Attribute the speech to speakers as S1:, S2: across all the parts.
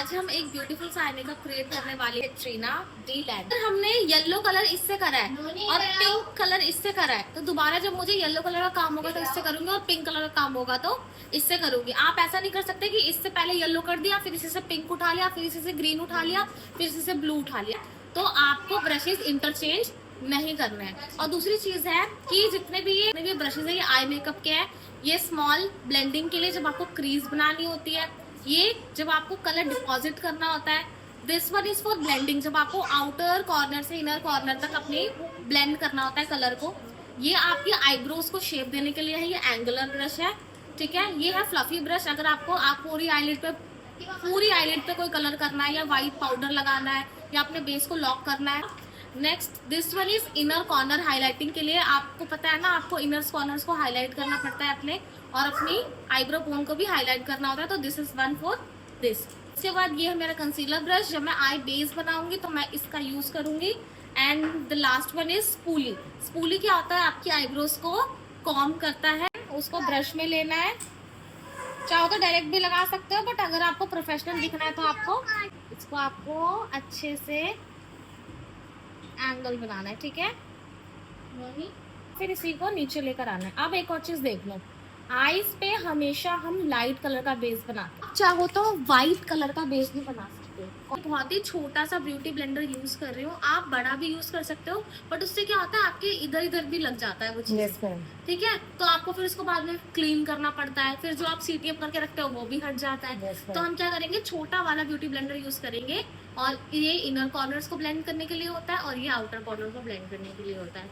S1: आज हम एक ब्यूटीफुल सा आई मेकअप क्रिएट करने वाली है ट्रीना डी लैंड। हमने येलो कलर इससे करा है और पिंक कलर इससे करा है, तो दोबारा जब मुझे येलो कलर का काम होगा तो इससे करूंगी और पिंक कलर का काम होगा तो इससे करूंगी। आप ऐसा नहीं कर सकते कि इससे पहले येलो कर दिया, फिर इसी से पिंक उठा लिया, फिर इसी से ग्रीन उठा लिया, फिर इसी से ब्लू उठा लिया। तो आपको ब्रशेस इंटरचेंज नहीं करना है। और दूसरी चीज है कि जितने भी ब्रशेस है ये आई मेकअप के हैं। ये स्मॉल ब्लेंडिंग के लिए जब आपको क्रीज बनानी होती है, ये जब आपको कलर डिपॉजिट करना होता है। This one is for blending, जब आपको आउटर कॉर्नर से इनर कॉर्नर तक अपनी ब्लेंड करना होता है कलर को। ये आपकी आईब्रोज को शेप देने के लिए है, ये एंगुलर ब्रश है, ठीक है। ये है फ्लफी ब्रश, अगर आप पूरी आईलिड पे कोई कलर करना है या व्हाइट पाउडर लगाना है या अपने बेस को लॉक करना है। Next this one is inner corner highlighting के लिए। आपको पता है ना, आपको इनर कॉर्नर्स को हाईलाइट करना पड़ता है अपने, और अपनी आईब्रो बोन को भी हाईलाइट करना होता है, तो this is one for this. इसके बाद ये है मेरा कंसीलर ब्रश। जब मैं आई बेस बनाऊंगी तो मैं इसका यूज करूंगी। And the last one is spoolie. Spoolie क्या होता है, आपकी आईब्रोज को कॉम्ब करता है। उसको ब्रश में लेना है, चाहो तो डायरेक्ट भी लगा सकते हो, बट अगर आपको प्रोफेशनल दिखना है तो आपको अच्छे से एंगल बनाना है, ठीक है। फिर इसी को नीचे लेकर आना है। अब एक और चीज देख लो, आईज पे हमेशा हम लाइट कलर का बेस बनाते हैं, चाहो तो व्हाइट कलर का बेस भी बना सकते हो। बहुत ही छोटा सा ब्यूटी ब्लेंडर यूज कर रही हूँ, आप बड़ा भी यूज कर सकते हो, बट उससे क्या होता है आपके इधर इधर भी लग जाता है वो चीज, ठीक है। तो आपको फिर उसको बाद में क्लीन करना पड़ता है, फिर जो आप सीटीएम करके रखते हो वो भी हट जाता है। तो हम क्या करेंगे, छोटा वाला ब्यूटी ब्लेंडर यूज करेंगे, और ये इनर कॉर्नर्स को ब्लेंड करने के लिए होता है और ये आउटर कॉर्नर को ब्लेंड करने के लिए होता है।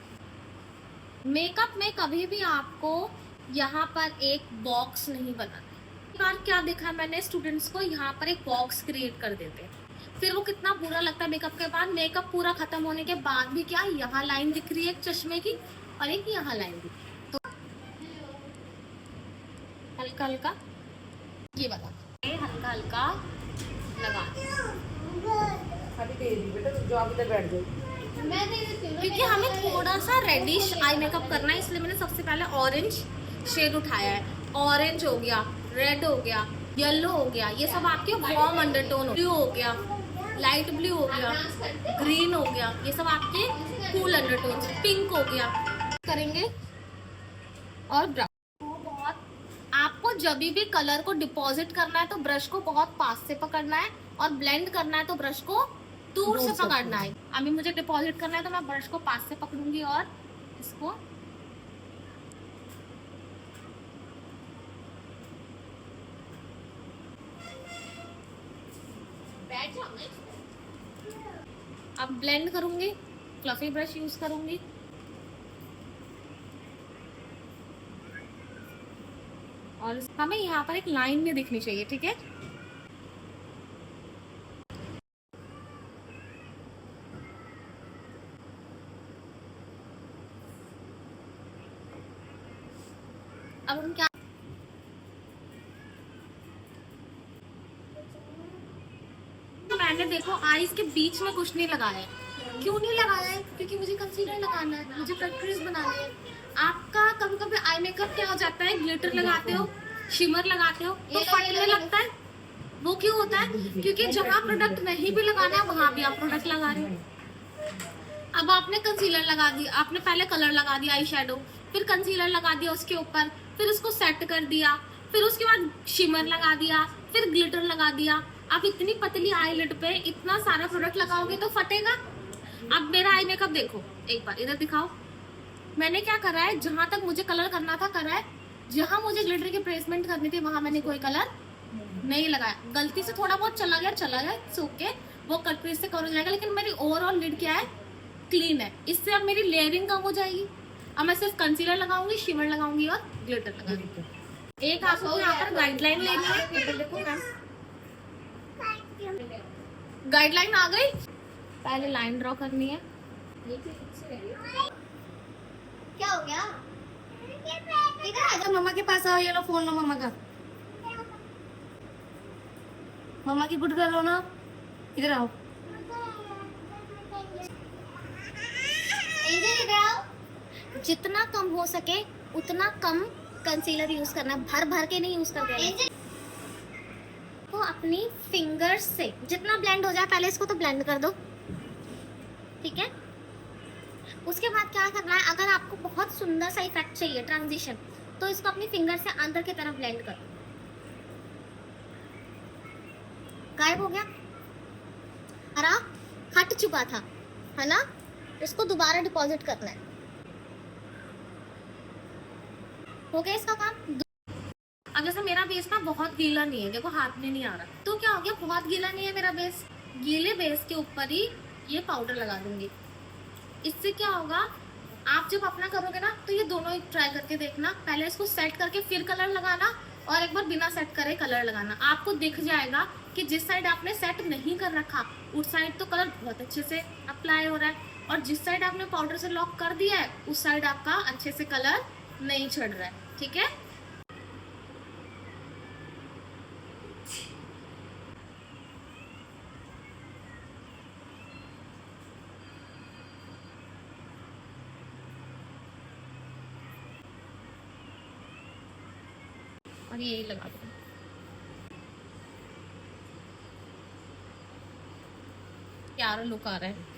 S1: मेकअप में कभी भी आपको यहाँ पर एक बॉक्स नहीं बनाना। बार क्या देखा मैंने, स्टूडेंट्स को यहाँ पर एक बॉक्स क्रिएट कर देते हैं, फिर वो कितना बुरा लगता है मेकअप के बाद। मेकअप पूरा खत्म होने के बाद भी क्या यहाँ लाइन दिख रही है एक चश्मे की और एक यहाँ लाइन दिख रही है, तो हल्का हल्का ये वाला हल्का हल्का लगा क्योंकि हमें थोड़ा सा रेडिश आई मेकअप करना है, इसलिए मैंने सबसे पहले ऑरेंज शेड उठाया है। ऑरेंज हो गया, रेड हो गया, येलो हो गया, ये सब आपके वार्म अंडरटोन। ब्लू हो गया, लाइट ब्लू हो गया, ग्रीन हो गया, ये सब आपके कूल अंडरटोन। पिंक हो गया करेंगे, और ब्राउन। बहुत आपको जब भी कलर को डिपॉजिट करना है तो ब्रश को बहुत पास से पकड़ना है, और ब्लेंड करना है तो ब्रश को दूर से पकड़ना है। अभी मुझे डिपॉजिट करना है तो मैं ब्रश को पास से पकड़ूंगी और इसको अब ब्लेंड करूंगी, फ्लफी ब्रश यूज करूंगी। और हमें यहाँ पर एक लाइन भी दिखनी चाहिए, ठीक है। अब हम क्या, मैंने देखो आईज के बीच में कुछ नहीं लगाया है। क्यों नहीं लगाया है, क्योंकि मुझे कंसीलर लगाना है, मुझे कट क्रीज बनानी है। आपका कभी कभी आई मेकअप क्या हो जाता है, ग्लिटर लगाते हो, शिमर लगाते हो तो फटने लगता है। वो क्यों होता है, क्योंकि जहाँ प्रोडक्ट नहीं भी लगाना है वहां भी आप प्रोडक्ट लगा रहे हो। अब आपने कंसीलर लगा दिया, आपने पहले कलर लगा दिया आई शेडो, फिर कंसीलर लगा दिया उसके ऊपर, फिर उसको सेट कर दिया, फिर उसके बाद शिमर लगा दिया, फिर ग्लिटर लगा दिया। आप इतनी पतली आईलिड पे इतना सारा प्रोडक्ट लगाओगे तो फटेगा। अब मेरा आई मेकअप देखो, एक बार इधर दिखाओ। मैंने क्या करा है, जहां तक मुझे कलर करना था करा है, जहां मुझे ग्लिटर की प्लेसमेंट करनी थी वहां मैंने कोई कलर नहीं लगाया। गलती से थोड़ा बहुत चला गया सूख के, वो कट क्रीज से कवर हो जाएगा, लेकिन मेरी ओवरऑल लिड क्या है, क्लीन है। इससे अब मेरी लेयरिंग कम हो जाएगी। अब मैं सिर्फ कंसीलर लगाऊंगी, शिमर लगाऊंगी और ग्लिटर लगाऊंगी। एक आपको यहाँ पर गाइडलाइन लेनी है, देखो मैम गाइडलाइन आ गई। पहले लाइन ड्रॉ करनी है।
S2: क्या हो गया?
S1: इधर आ जाओ, मम्मा के पास आओ। ये लो फोन लो मम्मा का, मम्मा की गुड गर्ल हो ना, इधर आओ।
S2: इधर आओ। जितना कम हो सके उतना कम कंसीलर यूज करना, भर भर के नहीं यूज करना। तो अपनी फिंगर्स से जितना ब्लेंड हो जाए, पहले इसको तो ब्लेंड कर दो, ठीक है। उसके बाद क्या करना है, अगर आपको बहुत सुंदर सा इफेक्ट चाहिए, ट्रांजिशन, तो इसको अपनी फिंगर से अंदर की तरफ ब्लेंड करो। गायब हो गया, हरा हट चुका था, है ना। इसको दोबारा डिपॉजिट करना है। हो गया इसका काम।
S1: अब जैसे मेरा बेस ना बहुत गीला नहीं है, देखो हाथ में नहीं आ रहा, तो क्या हो गया, बहुत गीला नहीं है मेरा बेस। गीले बेस के ऊपर ही ये पाउडर लगा दूंगी। इससे क्या होगा, आप जब अपना करोगे ना तो ये दोनों ही ट्राई करके देखना, पहले इसको सेट करके फिर कलर लगाना, और एक बार बिना सेट करे कलर लगाना। आपको दिख जाएगा कि जिस साइड आपने सेट नहीं कर रखा उस साइड तो कलर बहुत अच्छे से अप्लाई हो रहा है, और जिस साइड आपने पाउडर से लॉक कर दिया है उस साइड आपका अच्छे से कलर नहीं चढ़ रहा है, ठीक है। और यही लगा दो। प्यारा लुक आ रहा है।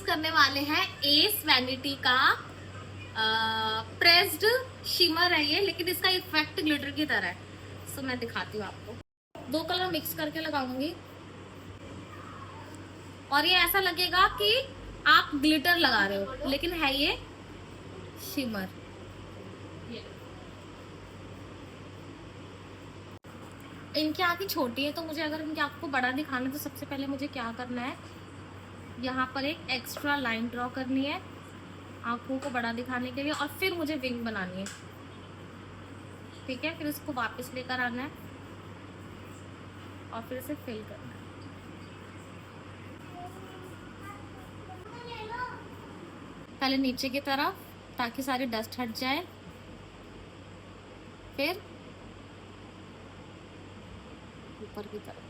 S1: करने वाले हैं एस वैनिटी का प्रेस्ड शिमर है ये, लेकिन इसका इफेक्ट ग्लिटर की तरह है। सो मैं दिखाती हूँ आपको, 2 कलर मिक्स करके लगाऊंगी, और ये ऐसा लगेगा कि आप ग्लिटर लगा रहे हो, लेकिन है ये शिमर। इनकी आंखें छोटी है, तो मुझे अगर इनकी आंख को बड़ा दिखाना है तो सबसे पहले मुझे क्या करना है, यहाँ पर एक एक्स्ट्रा लाइन ड्रॉ करनी है आंखों को बड़ा दिखाने के लिए, और फिर मुझे विंग बनानी है, ठीक है। फिर इसको वापस लेकर आना है और फिर इसे फिल करना है। पहले नीचे की तरफ ताकि सारी डस्ट हट जाए, फिर ऊपर की तरफ।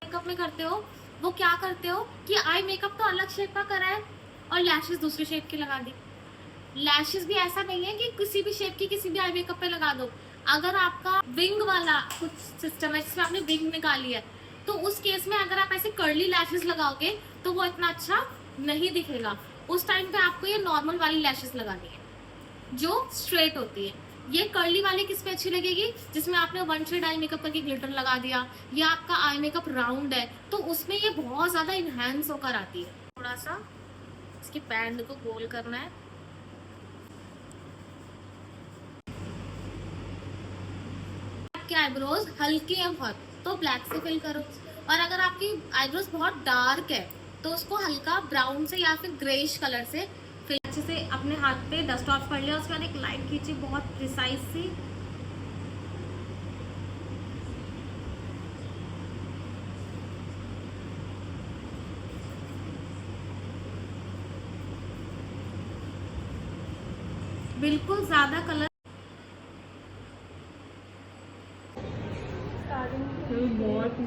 S1: मेकअप में करते हो वो क्या करते हो कि आई मेकअप तो अलग शेप का करा है और लैशेस दूसरी शेप की लगा दी। लैशेस भी ऐसा नहीं है कि किसी भी शेप की किसी भी आई मेकअप पे लगा दो। अगर आपका विंग वाला कुछ सिस्टम है जिसमें आपने विंग निकाली है, तो उस केस में अगर आप ऐसे कर्ली लैशेस लगाओगे तो वो इतना अच्छा नहीं दिखेगा। उस टाइम पे आपको ये नॉर्मल वाली लैशेस लगानी है जो स्ट्रेट होती है। ये कर्ली वाली किस पे अच्छी लगेगी, जिसमें आपने 1 शेड आई मेकअप करके ग्लिटर लगा दिया, या आपका आई मेकअप राउंड है तो उसमें ये बहुत ज्यादा इनहेंस होकर आती है। थोड़ा सा इसकी बैंड को गोल करना है। आपके आईब्रोज हल्के हैं बहुत तो ब्लैक से फिल करो, और अगर आपकी आईब्रोज बहुत डार्क है तो उसको हल्का ब्राउन से या फिर ग्रेइश कलर से फिर अच्छे से अपने हाथ पे डस्ट ऑफ कर लिया। उसके बाद एक लाइन खींची बहुत प्रिसाइज सी, बिल्कुल ज्यादा कलर बहुत